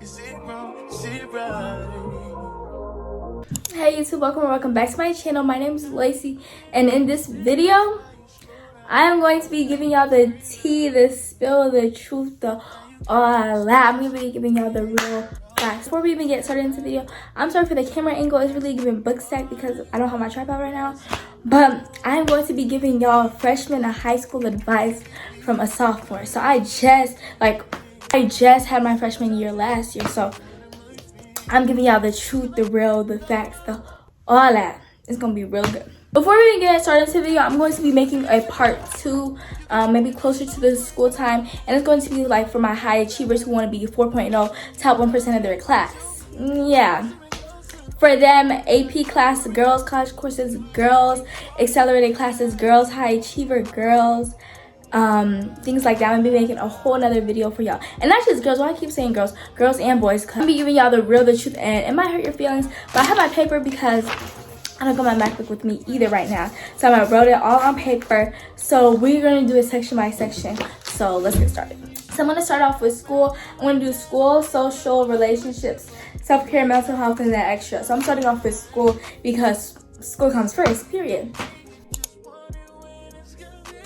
Hey YouTube, welcome back to my channel. My name is Lacey, and in this video I am going to be giving y'all the tea, the spill, the truth, the all that. I'm going to be giving y'all the real facts. Before we even get started into the video, I'm sorry for the camera angle. It's really giving book stack because I don't have my tripod right now, but I'm going to be giving y'all freshman and high school advice from a sophomore. So I just had my freshman year last year, so I'm giving y'all the truth, the real, the facts, the all that. It's gonna be real good. Before we even get started into the video, I'm going to be making a part 2, maybe closer to the school time, and it's going to be like for my high achievers who want to be 4.0, top 1% of their class. Yeah. For them, AP class, girls, college courses, girls, accelerated classes, girls, high achiever, girls, things like that. I'm gonna be making a whole nother video for y'all, and not just girls. Why I keep saying girls and boys, I'm gonna be giving y'all the real, the truth, and it might hurt your feelings, but I have my paper because I don't got my MacBook with me either right now, so I wrote it all on paper. So we're gonna do it section by section, so let's get started. So I'm gonna start off with school. I'm gonna do school, social, relationships, self-care, mental health, and then extra. So I'm starting off with school because school comes first, period.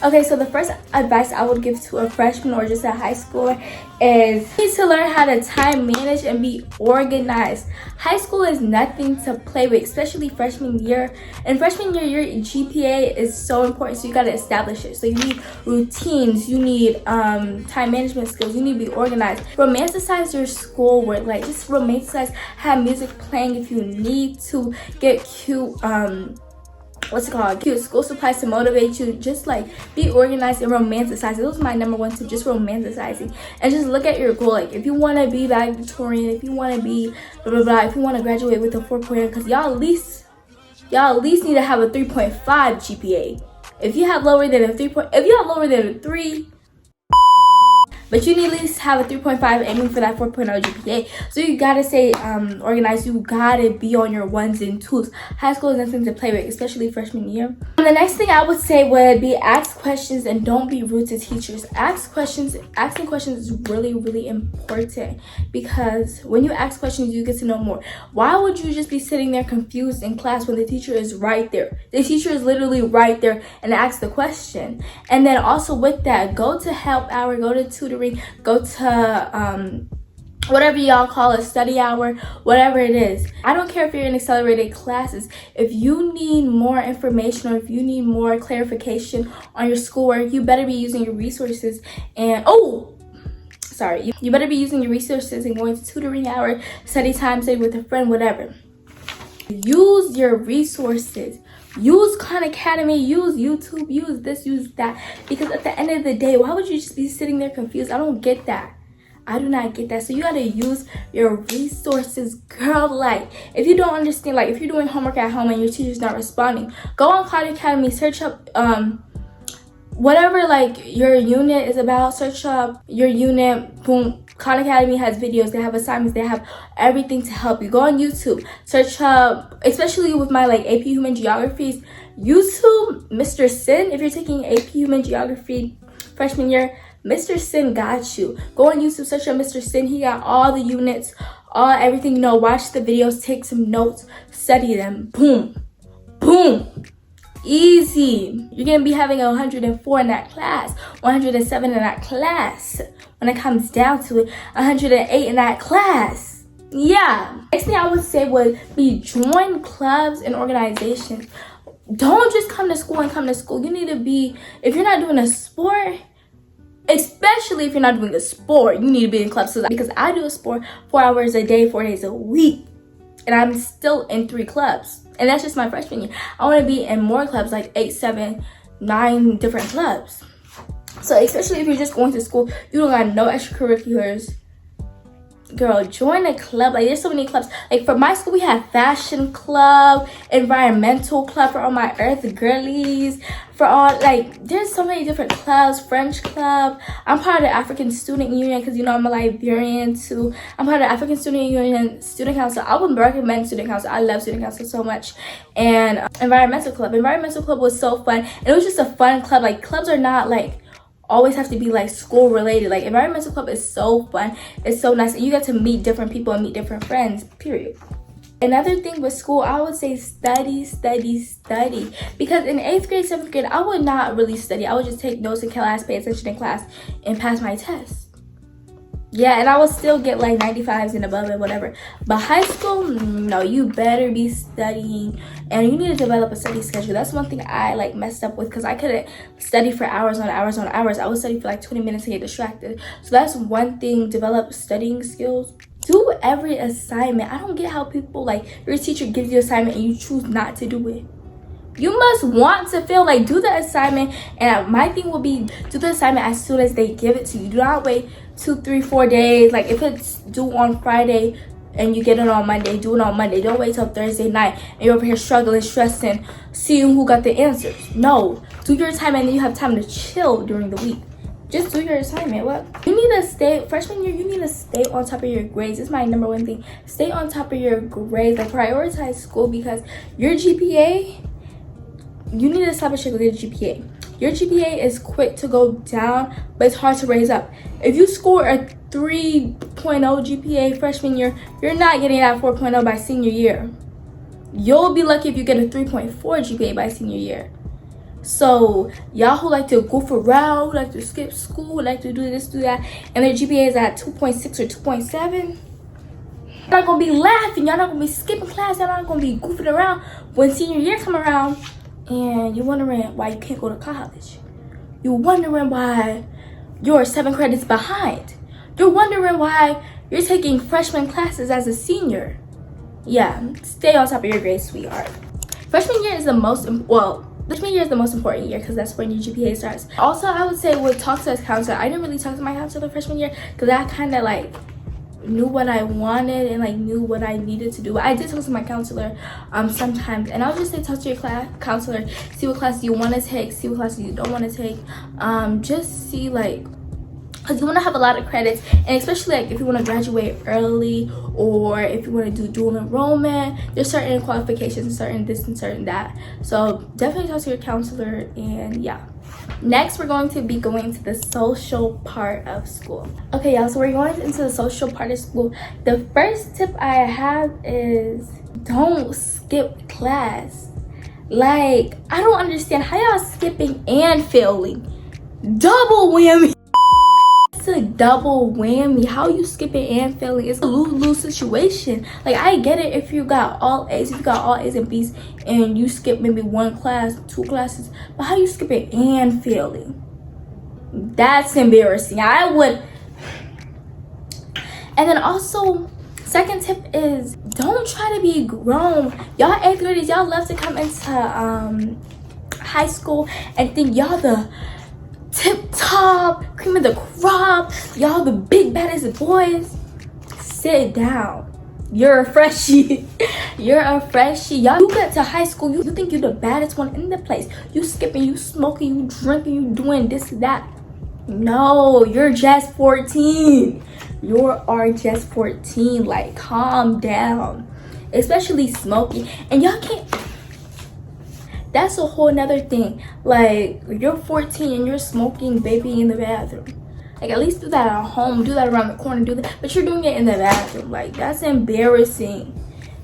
Okay, so the first advice I would give to a freshman or just a high schooler is you need to learn how to time manage and be organized. High school is nothing to play with, especially freshman year. In freshman year, your GPA is so important, so you got to establish it. So you need routines, you need time management skills, you need to be organized. Romanticize your schoolwork, like just romanticize, have music playing if you need to, get cute cute school supplies to motivate you. Just like be organized and romanticize. Those are my number 1 tip, just romanticizing. And just look at your goal. Like if you want to be valedictorian, if you want to be blah blah blah, if you want to graduate with a 4.0, because y'all at least need to have a 3.5 GPA. If you have lower than a 3 if you have lower than a 3, but you need at least have a 3.5 aiming for that 4.0 GPA. So you gotta stay organized. You gotta be on your 1s and 2s. High school is nothing to play with, especially freshman year. And the next thing I would say would be ask questions and don't be rude to teachers. Ask questions. Asking questions is really, really important, because when you ask questions, you get to know more. Why would you just be sitting there confused in class when the teacher is right there? The teacher is literally right there and ask the question. And then also with that, go to help hour, go to tutoring, go to whatever y'all call a study hour, whatever it is. I don't care if you're in accelerated classes. If you need more information or if you need more clarification on your schoolwork, you better be using your resources and you better be using your resources and going to tutoring hour, study time, study with a friend, whatever. Use your resources. Use Khan Academy, use YouTube, use this, use that. Because at the end of the day, why would you just be sitting there confused? I don't get that. I do not get that. So you gotta use your resources, girl. Like, if you don't understand, like if you're doing homework at home and your teacher's not responding, go on Khan Academy, search up whatever like your unit is about, search up your unit, boom. Khan Academy has videos, they have assignments, they have everything to help you. Go on YouTube, search up, especially with my like AP Human Geographies, YouTube, Mr. Sin. If you're taking AP Human Geography freshman year, Mr. Sin got you. Go on YouTube, search up Mr. Sin. He got all the units, everything, watch the videos, take some notes, study them, boom, boom. Easy. You're gonna be having 104 in that class, 107 in that class. When it comes down to it, 108 in that class. Yeah. Next thing I would say would be join clubs and organizations. Don't just come to school. You need to be, if you're not doing a sport, especially if you're not doing a sport, you need to be in clubs. So because I do a sport 4 hours a day, 4 days a week, and I'm still in 3 clubs. And that's just my freshman year. I want to be in more clubs, like 8, 7, 9 different clubs. So especially if you're just going to school, you don't got no extracurriculars, girl, join a club. Like there's so many clubs. Like for my school, we have fashion club, environmental club for all my earth girlies, for all, like there's so many different clubs. French club. I'm part of the African Student Union because I'm a Liberian too. I'm part of the African Student Union Student Council. I would recommend Student Council. I love Student Council so much. And environmental club was so fun, and it was just a fun club. Like clubs are not like always have to be like school related. Like environmental club is so fun, it's so nice, and you get to meet different people and meet different friends, period. Another thing with school, I would say study. Because in 8th grade, 7th grade, I would not really study. I would just take notes in class, pay attention in class, and pass my tests. Yeah, and I would still get like 95s and above and whatever. But high school, no, you better be studying, and you need to develop a study schedule. That's one thing I like messed up with, because I couldn't study for hours on hours on hours. I would study for like 20 minutes and get distracted. So that's one thing, develop studying skills. Do every assignment. I don't get how people, like, your teacher gives you an assignment and you choose not to do it. You must want to fail. Like, do the assignment, and my thing will be do the assignment as soon as they give it to you. Do not wait 2, 3, 4 days. Like, if it's due on Friday and you get it on Monday, do it on Monday. Don't wait till Thursday night and you're over here struggling, stressing, seeing who got the answers. No, do your assignment and then you have time to chill during the week. Just do your assignment. What? You need to stay, freshman year, you need to stay on top of your grades. It's my number one thing. Stay on top of your grades. Like, prioritize school, because your GPA, you need to establish a good GPA. Your GPA is quick to go down, but it's hard to raise up. If you score a 3.0 GPA freshman year, you're not getting that 4.0 by senior year. You'll be lucky if you get a 3.4 GPA by senior year. So y'all who like to goof around, like to skip school, like to do this, do that, and their GPA is at 2.6 or 2.7, y'all not gonna be laughing, y'all not gonna be skipping class, y'all not gonna be goofing around when senior year come around, and you're wondering why you can't go to college. You're wondering why you're 7 credits behind. You're wondering why you're taking freshman classes as a senior. Yeah, stay on top of your grades, sweetheart. Freshman year is the most freshman year is the most important year, because that's when your GPA starts. Also, I would say with talk to a counselor. I didn't really talk to my counselor freshman year, because I kind of like knew what I wanted and like knew what I needed to do. I did talk to my counselor sometimes, and I'll just say talk to your counselor, see what classes you want to take, see what classes you don't want to take, just see, like, because you want to have a lot of credits, and especially like if you want to graduate early, or if you want to do dual enrollment, there's certain qualifications, certain this and certain that. So definitely talk to your counselor. And yeah, next we're going to be going to the social part of school. Okay, y'all, so we're going into the social part of school. The first tip I have is don't skip class. Like, I don't understand how y'all skipping and failing. Double whammy. A double whammy. How you skipping and failing? It's a lose-lose situation. Like, I get it if you got all A's, if you got all A's and B's, and you skip maybe 1 class, 2 classes, but how you skipping and failing? That's embarrassing. I would. And then also, second tip is don't try to be grown. Y'all 8th graders, y'all love to come into high school and think y'all the tip top, cream of the crop, y'all the big baddest boys. Sit down. You're a freshie. You're a freshie. Y'all, you get to high school, you think you're the baddest one in the place. You skipping, you smoking, you drinking, you doing this, that. No, you're just 14. You are just 14. Like, calm down. Especially smoking. And y'all can't. That's a whole nother thing. Like, you're 14 and you're smoking baby in the bathroom. Like, at least do that at home, do that around the corner, do that, but you're doing it in the bathroom. Like, that's embarrassing.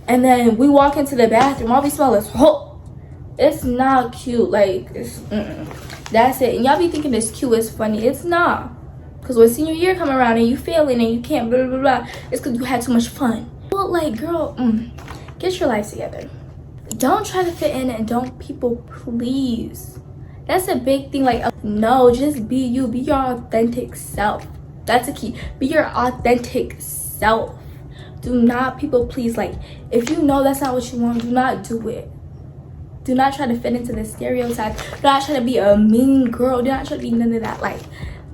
And then we walk into the bathroom, all we smell is it's not cute. Like, it's that's it. And y'all be thinking it's cute, it's funny. It's not. Because when senior year come around and you failing and you can't blah blah blah, it's because you had too much fun. Well, like, girl, get your life together. Don't try to fit in and don't people please. That's a big thing. Like, no, just be you. Be your authentic self. That's a key. Be your authentic self. Do not people please. Like, if you know that's not what you want, do not do it. Do not try to fit into the stereotype. Do not try to be a mean girl. Do not try to be none of that. Like,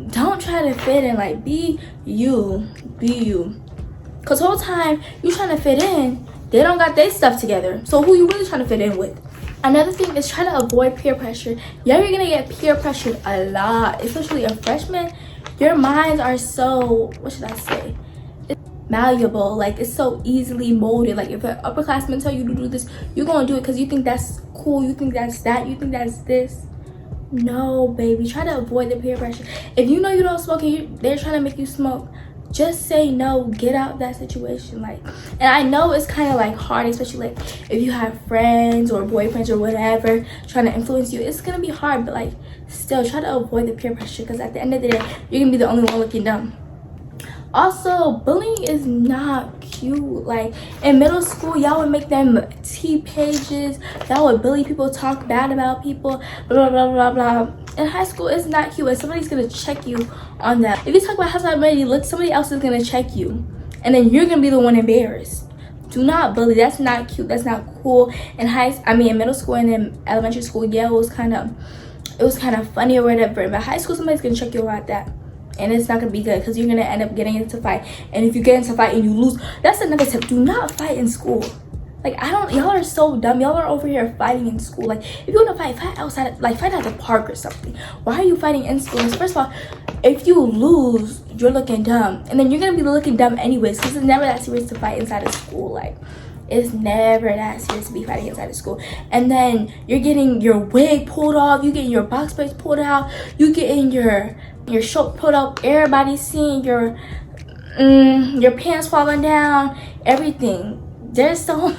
don't try to fit in. Like, be you. Be you. Because the whole time you trying to fit in, they don't got their stuff together. So who you really trying to fit in with? Another thing is try to avoid peer pressure. Yeah, you're gonna get peer pressured a lot, especially a freshman. Your minds are so, what should I say? It's malleable. Like, it's so easily molded. Like, if an upperclassman tell you to do this, you're gonna do it because you think that's cool. You think that's that. You think that's this. No, baby, try to avoid the peer pressure. If you know you don't smoke and they're trying to make you smoke, just say no, get out that situation. Like, and I know it's kind of like hard, especially like if you have friends or boyfriends or whatever trying to influence you, it's gonna be hard, but like still try to avoid the peer pressure, because at the end of the day you're gonna be the only one looking dumb. Also, bullying is not cute. Like in middle school, y'all would make them tea pages, y'all would bully people, talk bad about people, blah blah blah blah. In high school, it's not cute, and somebody's gonna check you on that. If you talk about how somebody looks, somebody else is gonna check you, and then you're gonna be the one embarrassed. Do not bully. That's not cute. That's not cool. In middle school and in elementary school, yeah, it was kind of funny or whatever. But high school, somebody's gonna check you about that, and it's not gonna be good, because you're gonna end up getting into a fight. And if you get into a fight and you lose, that's another tip. Do not fight in school. Like, y'all are so dumb. Y'all are over here fighting in school. Like, if you want to fight outside, like fight at the park or something. Why are you fighting in school? First of all, if you lose, you're looking dumb, and then you're gonna be looking dumb anyways, because it's never that serious to fight inside of school. Like, it's never that serious to be fighting inside of school. And then you're getting your wig pulled off, you getting your box braids pulled out, you getting your shirt pulled up, everybody's seeing your pants falling down, everything. There's so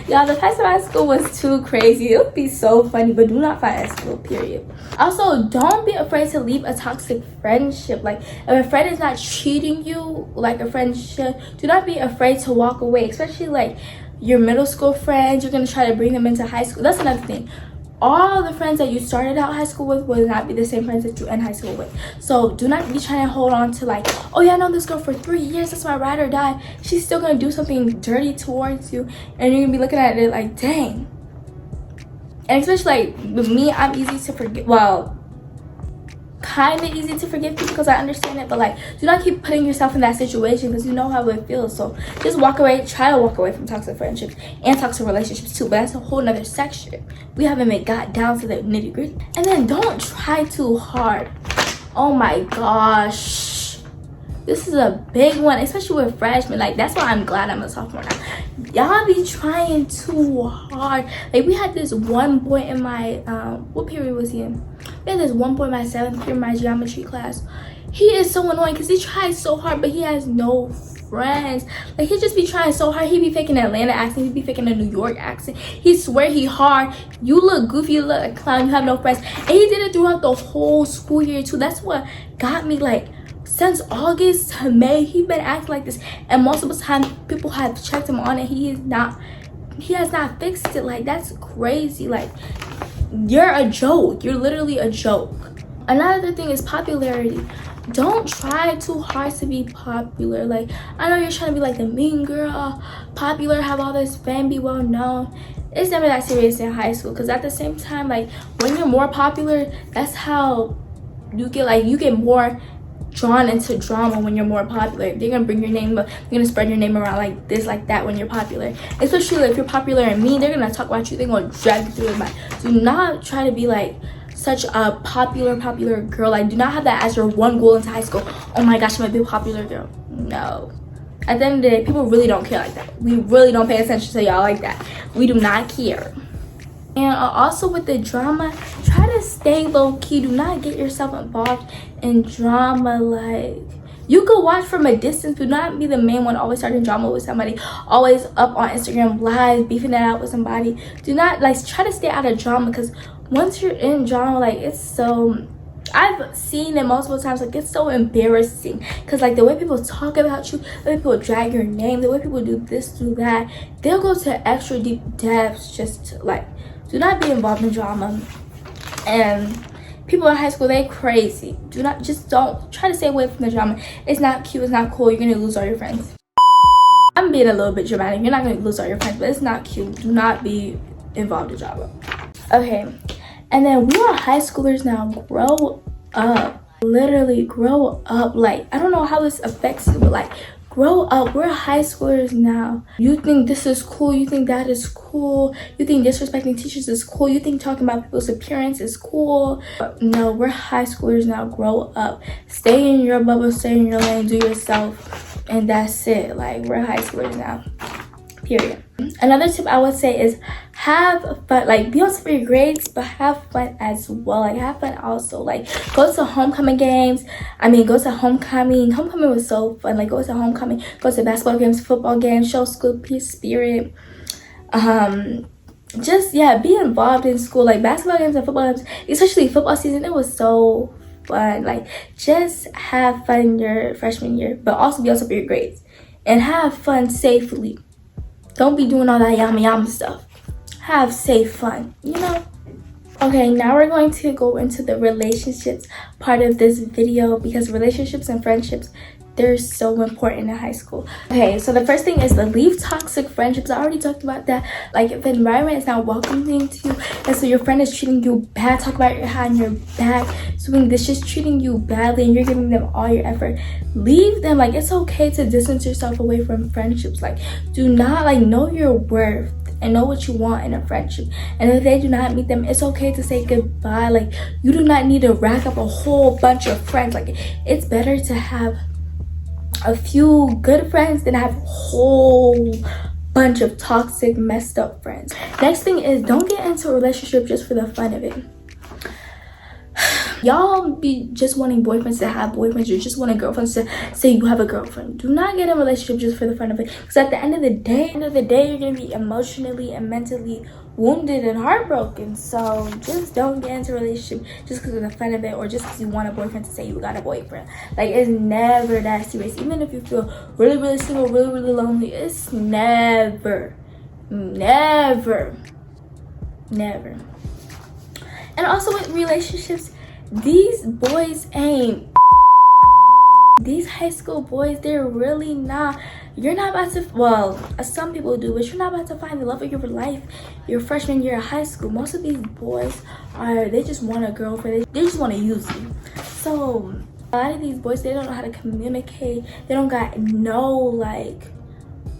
y'all, the fights in my school was too crazy. It would be so funny, but do not fight at school, period. Also, don't be afraid to leave a toxic friendship. Like, if a friend is not treating you like a friend should, do not be afraid to walk away. Especially like your middle school friends, you're gonna try to bring them into high school. That's another thing. All the friends that you started out high school with will not be the same friends that you end high school with. So do not be trying to hold on to like, oh yeah, I know this girl for 3 years, that's my ride or die. She's still gonna do something dirty towards you, and you're gonna be looking at it like, dang. And especially like with me, I'm easy to forget. Well, kind of easy to forgive people because I understand it, but like, do not keep putting yourself in that situation, because you know how it feels. So just walk away. Try to walk away from toxic friendships and toxic relationships too, but that's a whole nother section. We haven't even got down to the nitty gritty. And then don't try too hard. Oh my gosh, this is a big one, especially with freshmen. Like, that's why I'm glad I'm a sophomore now. Y'all be trying too hard. Like, we had this one boy in my what period was he in? We had this one boy in my 7th period, my geometry class. He is so annoying because he tries so hard, but he has no friends. Like, he just be trying so hard. He be faking an Atlanta accent, he be faking a New York accent. He swear he hard. You look goofy, you look like a clown, you have no friends. And he did it throughout the whole school year too. That's what got me. Like, since August to May, he been acting like this, and most of the time people have checked him on it. He has not fixed it. Like, that's crazy. Like, you're a joke. You're literally a joke. Another thing is popularity. Don't try too hard to be popular. Like, I know you're trying to be like the mean girl, popular, have all this fame, be well known. It's never that serious in high school, because at the same time, like, when you're more popular, that's how you get more drawn into drama. When you're more popular, they're gonna bring your name up, they're gonna spread your name around like this, like that. When you're popular, especially like, if you're popular and mean, they're gonna talk about you, they're gonna drag you through the mud. Do not try to be like such a popular girl. Like, do not have that as your one goal into high school. Oh my gosh, I'm gonna be a popular girl. No, at the end of the day, people really don't care like that. We really don't pay attention to y'all like that. We do not care. And also with the drama, try to stay low-key. Do not get yourself involved in drama. Like, you could watch from a distance, but do not be the main one always starting drama with somebody, always up on Instagram live beefing it out with somebody. Do not, like, try to stay out of drama, because once you're in drama, like, it's so, I've seen it multiple times, like, it's so embarrassing, because like the way people talk about you, the way people drag your name, the way people do this, do that, they'll go to extra deep depths just to, like, do not be involved in drama. And people in high school, they crazy. Don't try to stay away from the drama. It's not cute, it's not cool. You're gonna lose all your friends. I'm being a little bit dramatic. You're not gonna lose all your friends, but it's not cute. Do not be involved in drama. Okay, and then we are high schoolers now. Grow up. Literally grow up. Like, I don't know how this affects you, but like, grow up. We're high schoolers now. You think this is cool, you think that is cool, you think disrespecting teachers is cool, you think talking about people's appearance is cool. But no, we're high schoolers now. Grow up. Stay in your bubble, stay in your lane, do yourself, and that's it. Like, we're high schoolers now, period. Another tip I would say is have fun, like be on top of your grades, but have fun as well. Like have fun also, like go to homecoming games. Go to homecoming was so fun. Like go to homecoming, go to basketball games, football games, show school peace spirit. Just yeah, be involved in school, like basketball games and football games, especially football season. It was so fun. Like just have fun your freshman year, but also be on top of your grades and have fun safely. Don't be doing all that yama stuff. Have safe fun, you know. Okay, now we're going to go into the relationships part of this video, because relationships and friendships, they're so important in high school. Okay, so the first thing is to leave toxic friendships. I already talked about that. Like if the environment is not welcoming to you, and so your friend is treating you bad, talk about your behind your back, doing this, just treating you badly, and you're giving them all your effort, leave them. Like it's okay to distance yourself away from friendships. Like do not, like, know your worth and know what you want in a friendship, and if they do not meet them, it's okay to say goodbye. Like you do not need to rack up a whole bunch of friends. Like it's better to have a few good friends than have a whole bunch of toxic, messed up friends. Next thing is, don't get into a relationship just for the fun of it. Y'all be just wanting boyfriends to have boyfriends, or just wanting girlfriends to say you have a girlfriend. Do not get in a relationship just for the fun of it, because at the end of the day, you're gonna be emotionally and mentally wounded and heartbroken. So just don't get into a relationship just because of the fun of it, or just because you want a boyfriend to say you got a boyfriend. Like it's never that serious. Even if you feel really single, really lonely, it's never. And also with relationships, these boys ain't, these high school boys, they're really not, you're not about to, well, some people do, but you're not about to find the love of your life your freshman year of high school. Most of these boys they just want a girlfriend, they just want to use you. So a lot of these boys, they don't know how to communicate, they don't got no like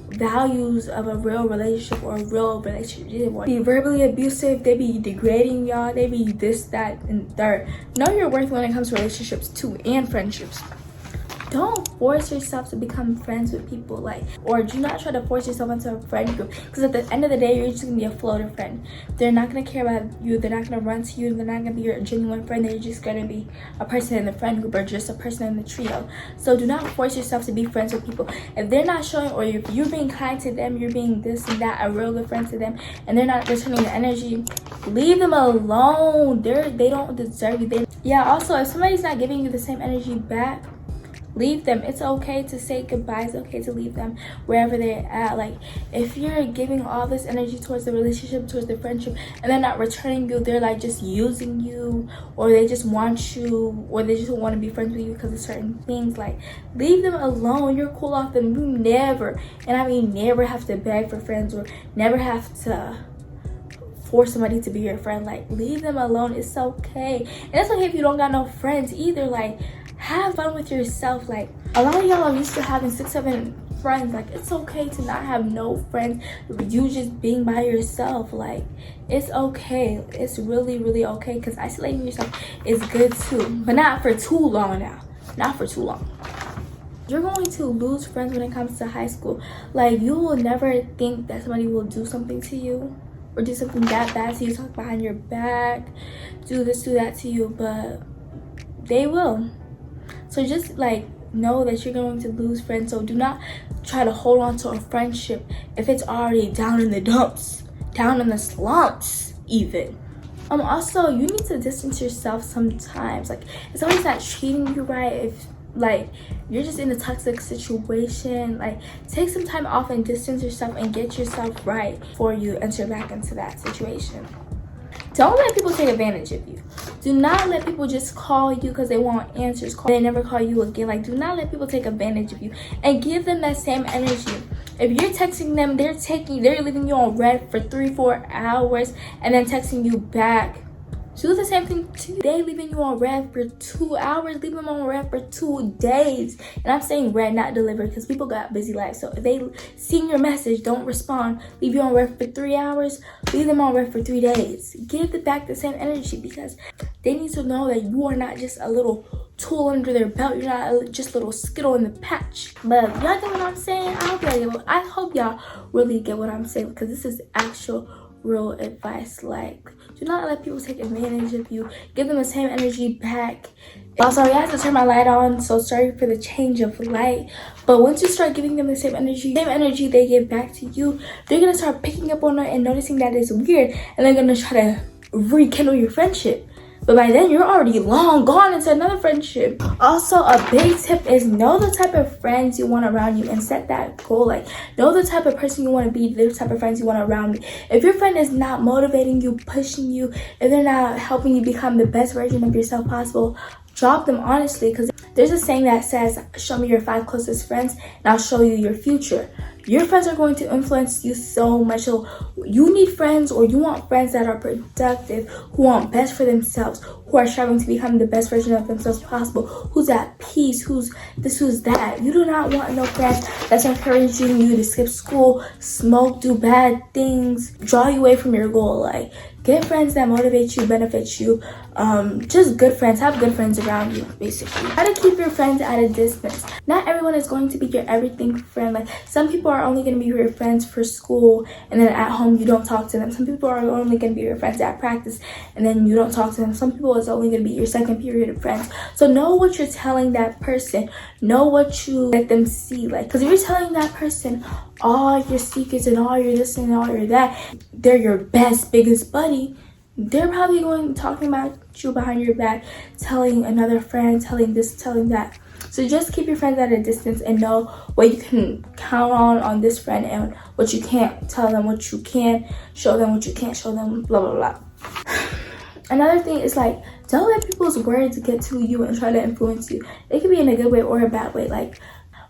values of a real relationship or a real relationship. They want to be verbally abusive, they be degrading y'all, they be this, that, and third. Know your worth when it comes to relationships too, and friendships. Don't force yourself to become friends with people, like, or do not try to force yourself into a friend group, because at the end of the day, you're just gonna be a floater friend. They're not gonna care about you, they're not gonna run to you, they're not gonna be your genuine friend. They're just gonna be a person in the friend group, or just a person in the trio. So do not force yourself to be friends with people. If they're not showing, or if you're being kind to them, you're being this and that, a real good friend to them, and they're not returning the energy, leave them alone. They don't deserve you. Also, if somebody's not giving you the same energy back, leave them. It's okay to say goodbye. It's okay to leave them wherever they're at. Like if you're giving all this energy towards the relationship, towards the friendship, and they're not returning you, they're like just using you, or they just want you, or they just want to be friends with you because of certain things, like leave them alone. You're cool off them. You never, and I mean never, have to beg for friends, or never have to force somebody to be your friend. Like leave them alone. It's okay. And it's okay if you don't got no friends either. Like have fun with yourself. Like a lot of y'all are used to having 6-7 friends. Like it's okay to not have no friends, you just being by yourself. Like it's okay. It's really okay, because isolating yourself is good too, but not for too long. Now, not for too long. You're going to lose friends when it comes to high school. Like you will never think that somebody will do something to you, or do something that bad to you, talk behind your back, do this, do that to you, but they will. So just like know that you're going to lose friends. So do not try to hold on to a friendship if it's already down in the dumps, down in the slumps even. Also, you need to distance yourself sometimes. Like if somebody's not treating you right, if like you're just in a toxic situation, like take some time off and distance yourself and get yourself right before you enter back into that situation. Don't let people take advantage of you. Do not let people just call you because they want answers. They never call you again. Like do not let people take advantage of you, and give them that same energy. If you're texting them, they're leaving you on red for 3-4 hours and then texting you back. Do the same thing to you. They leaving you on red for 2 hours, leave them on red for 2 days. And I'm saying red, not delivered, because people got busy lives. So if they see your message, don't respond, leave you on red for 3 hours, leave them on red for 3 days. Give them back the same energy, because they need to know that you are not just a little tool under their belt. You're not just a little skittle in the patch. But y'all get what I'm saying? I hope y'all really get what I'm saying, because this is actual real advice. Like, do not let people take advantage of you. Give them the same energy back. Also, I have to turn my light on, so sorry for the change of light. But once you start giving them the same energy they give back to you, they're gonna start picking up on it and noticing that it's weird, and they're gonna try to rekindle your friendship. But by then, you're already long gone into another friendship. Also, a big tip is know the type of friends you want around you and set that goal. Like, know the type of person you want to be, the type of friends you want around you. If your friend is not motivating you, pushing you, if they're not helping you become the best version of yourself possible, drop them, honestly. Because there's a saying that says, show me your 5 closest friends and I'll show you your future. Your friends are going to influence you so much. So you need friends, or you want friends that are productive, who want best for themselves, who are striving to become the best version of themselves possible, who's at peace, who's this, who's that. You do not want no friends that's encouraging you to skip school, smoke, do bad things, draw you away from your goal. Like, get friends that motivate you, benefit you. Just good friends. Have good friends around you, basically. Try to keep your friends at a distance. Not everyone is going to be your everything friend. Like, some people are only going to be your friends for school, and then at home you don't talk to them. Some people are only going to be your friends at practice, and then you don't talk to them. Some people is only going to be your second period of friends. So know what you're telling that person. Know what you let them see. Like, because if you're telling that person all your secrets and all your this and all your that, they're your best, biggest buddy, they're probably going talking about you behind your back, telling another friend, telling this, telling that. So just keep your friends at a distance and know what you can count on this friend, and what you can't. Tell them what you can, show them what you can't show them, blah blah blah. Another thing is, like, don't let people's words get to you and try to influence you. They can be in a good way or a bad way. Like,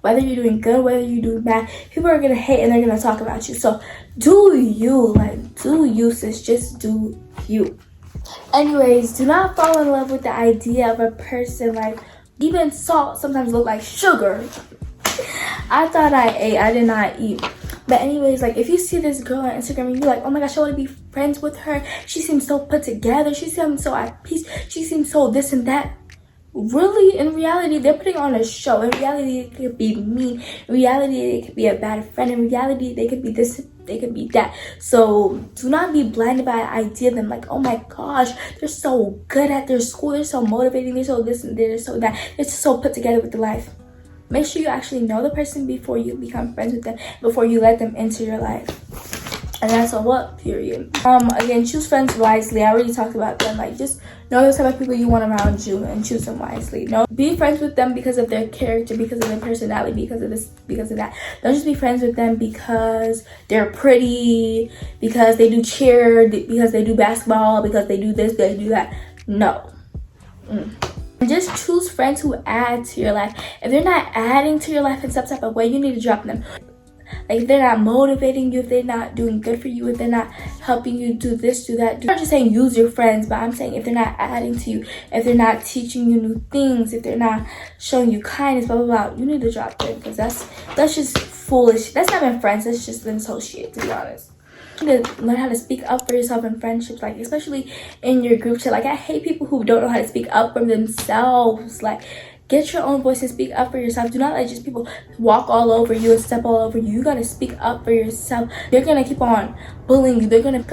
whether you're doing good, whether you're doing bad, people are gonna hate and they're gonna talk about you. So do you, like, do you, sis. Just do you. Anyways, do not fall in love with the idea of a person. Like, even salt sometimes look like sugar. I thought I ate, I did not eat. But anyways, like, if you see this girl on Instagram and you're like, oh my gosh, I want to be friends with her, she seems so put together, she seems so at peace, she seems so this and that. Really, in reality, they're putting on a show. In reality, it could be mean. In reality, they could be a bad friend. In reality, they could be this, they could be that. So do not be blinded by the idea of them. Like, oh my gosh, they're so good at their school, they're so motivating, they're so this and they're so that, they're just so put together with the life. Make sure you actually know the person before you become friends with them, before you let them into your life. And that's a what, period. Again, choose friends wisely. I already talked about them. Like, just know the type of people you want around you and choose them wisely. Be friends with them because of their character, because of their personality, because of this, because of that. Don't just be friends with them because they're pretty, because they do cheer, because they do basketball, because they do this, they do that. No. Just choose friends who add to your life. If they're not adding to your life in some type of way, you need to drop them. Like, if they're not motivating you, if they're not doing good for you, if they're not helping you do this, do that. I'm not just saying use your friends, but I'm saying if they're not adding to you, if they're not teaching you new things, if they're not showing you kindness, blah, blah, blah, you need to drop them, because that's just foolish. That's not been friends, that's just been associate, to be honest. You need to learn how to speak up for yourself in friendships, like, especially in your group chat. Like, I hate people who don't know how to speak up for themselves. Like, get your own voice and speak up for yourself. Do not let just people walk all over you and step all over you. You gotta speak up for yourself. They're gonna keep on bullying you. They're gonna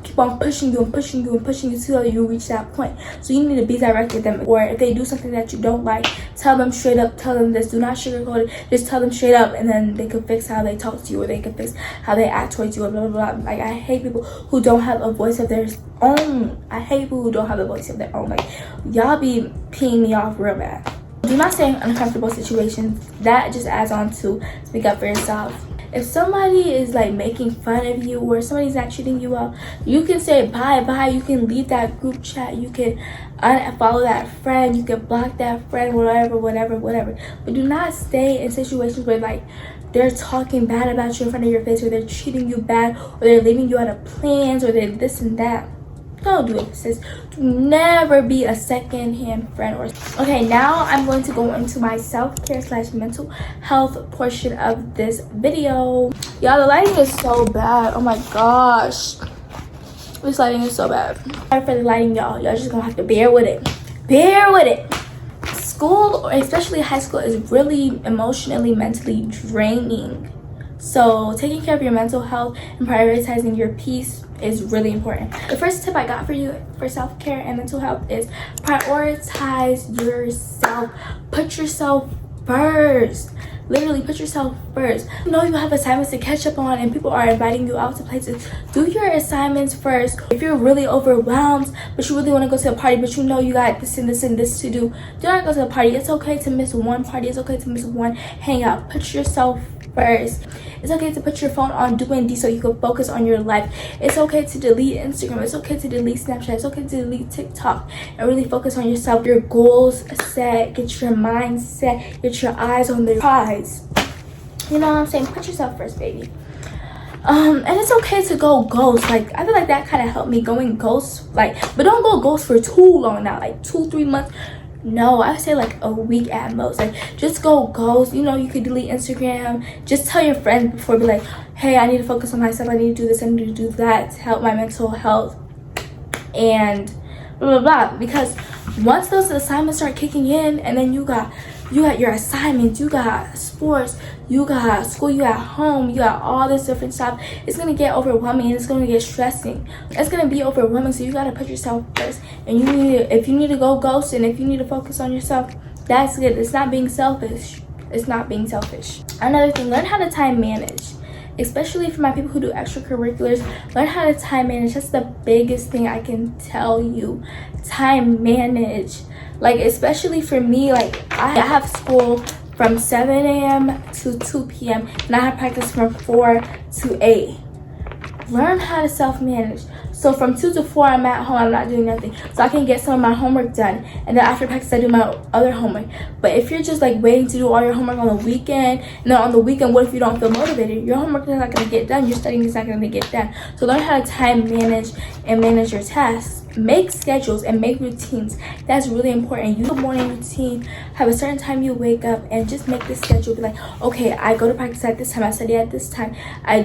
keep on pushing you and pushing you and pushing you till you reach that point. So you need to be direct with them. Or if they do something that you don't like, tell them straight up. Tell them this. Do not sugarcoat it. Just tell them straight up, and then they can fix how they talk to you, or they can fix how they act towards you, or blah blah blah. Like, I hate people who don't have a voice of their own. I hate people who don't have a voice of their own. Like, y'all be peeing me off real bad. Do not stay in uncomfortable situations. That just adds on to speak up for yourself. If somebody is, like, making fun of you, or somebody's not treating you well, you can say bye. You can leave that group chat. You can unfollow that friend. You can block that friend, whatever. But do not stay in situations where, like, they're talking bad about you in front of your face, or they're treating you bad, or they're leaving you out of plans, or they're this and that. Don't do it, sis. Do never be a second-hand friend. Okay, now I'm going to go into my self-care / mental health portion of this video. Y'all, the lighting is so bad. Oh my gosh, this lighting is so bad. Sorry for the lighting, y'all. Y'all just gonna have to bear with it. School, or especially high school, is really emotionally, mentally draining. So taking care of your mental health and prioritizing your peace is really important. The first tip I got for you for self-care and mental health is prioritize yourself. Put yourself first. Literally put yourself first. You know you have assignments to catch up on and people are inviting you out to places. Do your assignments first. If you're really overwhelmed but you really want to go to a party but you know you got this and this and this to do not go to a party. It's okay to miss one party. It's okay to miss one hangout. Put yourself first. It's okay to put your phone on do and D so you can focus on your life. It's okay to delete Instagram. It's okay to delete Snapchat. It's okay to delete TikTok and really focus on yourself. Your goals set. Get your mind set. Get your eyes on the prize. You know what I'm saying? Put yourself first, baby. And it's okay to go ghost. Like, I feel like that kind of helped me going ghost. Like, but don't go ghost for too long now. Like 2-3 months. No, I would say like a week at most. Like, just go ghost. You know, you could delete Instagram. Just tell your friends before, be like, hey, I need to focus on myself. I need to do this. I need to do that to help my mental health. And blah, blah, blah. Because once those assignments start kicking in, and then you got your assignments, you got sports, you got school, you got home, you got all this different stuff, it's gonna get overwhelming and it's gonna get stressing. It's gonna be overwhelming, so you gotta put yourself first. And if you need to go ghost and if you need to focus on yourself, that's good. It's not being selfish. It's not being selfish. Another thing, learn how to time manage. Especially for my people who do extracurriculars, learn how to time manage. That's the biggest thing I can tell you. Time manage. Like, especially for me, like, I have school from 7 a.m. to 2 p.m. and I have practice from 4 to 8. Learn how to self-manage. So from 2 to 4, I'm at home, I'm not doing nothing. So I can get some of my homework done. And then after practice, I do my other homework. But if you're just like waiting to do all your homework on the weekend, and then on the weekend, what if you don't feel motivated? Your homework is not gonna get done, your studying is not gonna get done. So learn how to time manage and manage your tasks. Make schedules and make routines. That's really important. You have a morning routine, have a certain time you wake up, and just make this schedule. Be like, okay, I go to practice at this time, I study at this time, I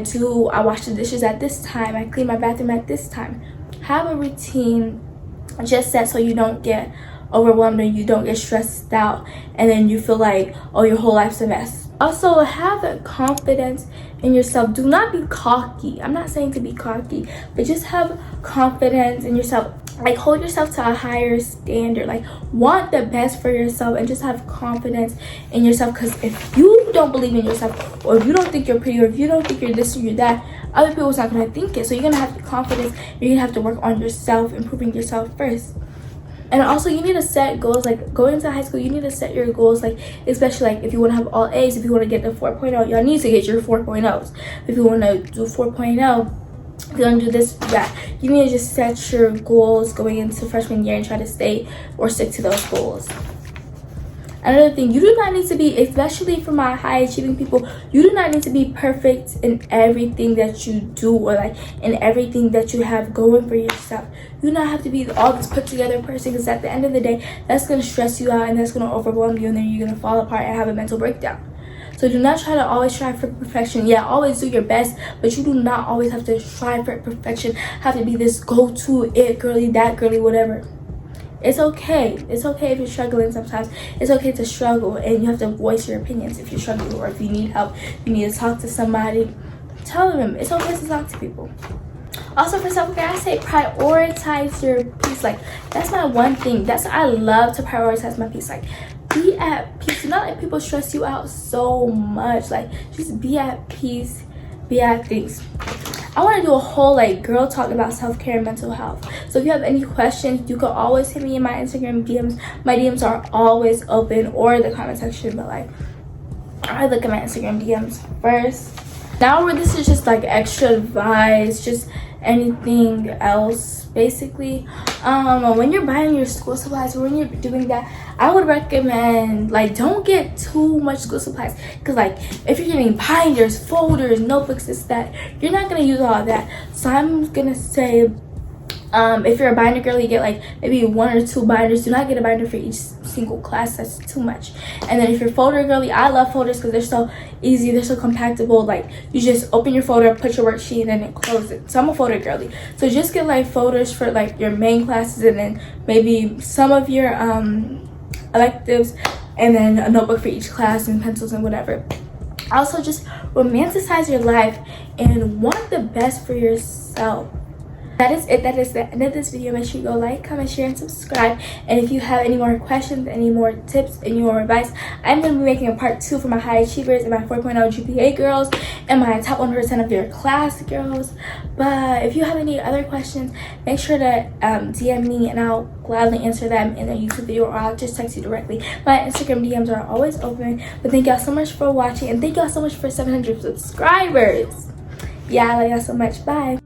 wash the dishes at this time, I clean my bathroom at this time. Have a routine just set so you don't get overwhelmed and you don't get stressed out and then you feel like, oh, your whole life's a mess. Also, have that confidence in yourself. Do not be cocky. I'm not saying to be cocky, but just have confidence in yourself. Like, hold yourself to a higher standard. Like, want the best for yourself and just have confidence in yourself. Because if you don't believe in yourself, or if you don't think you're pretty, or if you don't think you're this or you're that, other people's not going to think it. So you're going to have the confidence. You're going to have to work on yourself, improving yourself first. And also, you need to set goals. Like, going into high school, you need to set your goals. Like, especially like if you want to have all A's, if you want to get the 4.0, y'all need to get your 4.0s. If you want to do 4.0, if you want to do this, that, you need to just set your goals going into freshman year and try to stay or stick to those goals. Another thing, you do not need to be, especially for my high achieving people, you do not need to be perfect in everything that you do or like in everything that you have going for yourself. You do not have to be all this put together person, because at the end of the day, that's going to stress you out and that's going to overwhelm you, and then you're going to fall apart and have a mental breakdown. So do not try to always strive for perfection. Yeah, always do your best, but you do not always have to strive for perfection, have to be this go-to, it girly, that girly, whatever. It's okay. It's okay if you're struggling sometimes. It's okay to struggle, and you have to voice your opinions if you're struggling, or if you need help, you need to talk to somebody. Tell them. It's okay to talk to people. Also, for self-care, I say prioritize your peace. Like, that's my one thing. I love to prioritize my peace. Like, be at peace. Do not let people stress you out so much. Like, just be at peace. Be at peace. I want to do a whole like girl talk about self-care and mental health. So if you have any questions, you can always hit me in my Instagram DMs. My DMs are always open, or the comment section, but like I look at my Instagram DMs first. Now where this is just like extra advice, just anything else basically. When you're buying your school supplies, or when you're doing that, I would recommend like don't get too much school supplies, because like if you're getting binders, folders, notebooks, this, that, you're not gonna use all of that. So I'm gonna say if you're a binder girl, you get like maybe 1 or 2 binders. Do not get a binder for each single class. That's too much. And then if you're folder girly, I love folders because they're so easy, they're so compactable. Like, you just open your folder, put your worksheet, and then close it. So I'm a folder girly. So just get like folders for like your main classes, and then maybe some of your electives, and then a notebook for each class, and pencils and whatever. Also, just romanticize your life and want the best for yourself. That is it. That is the end of this video. Make sure you go like, comment, share, and subscribe. And if you have any more questions, any more tips, any more advice, I'm going to be making a part 2 for my high achievers and my 4.0 GPA girls and my top 1% of their class girls. But if you have any other questions, make sure to DM me and I'll gladly answer them in a YouTube video, or I'll just text you directly. My Instagram DMs are always open. But thank y'all so much for watching, and thank y'all so much for 700 subscribers. Yeah, I love y'all so much. Bye.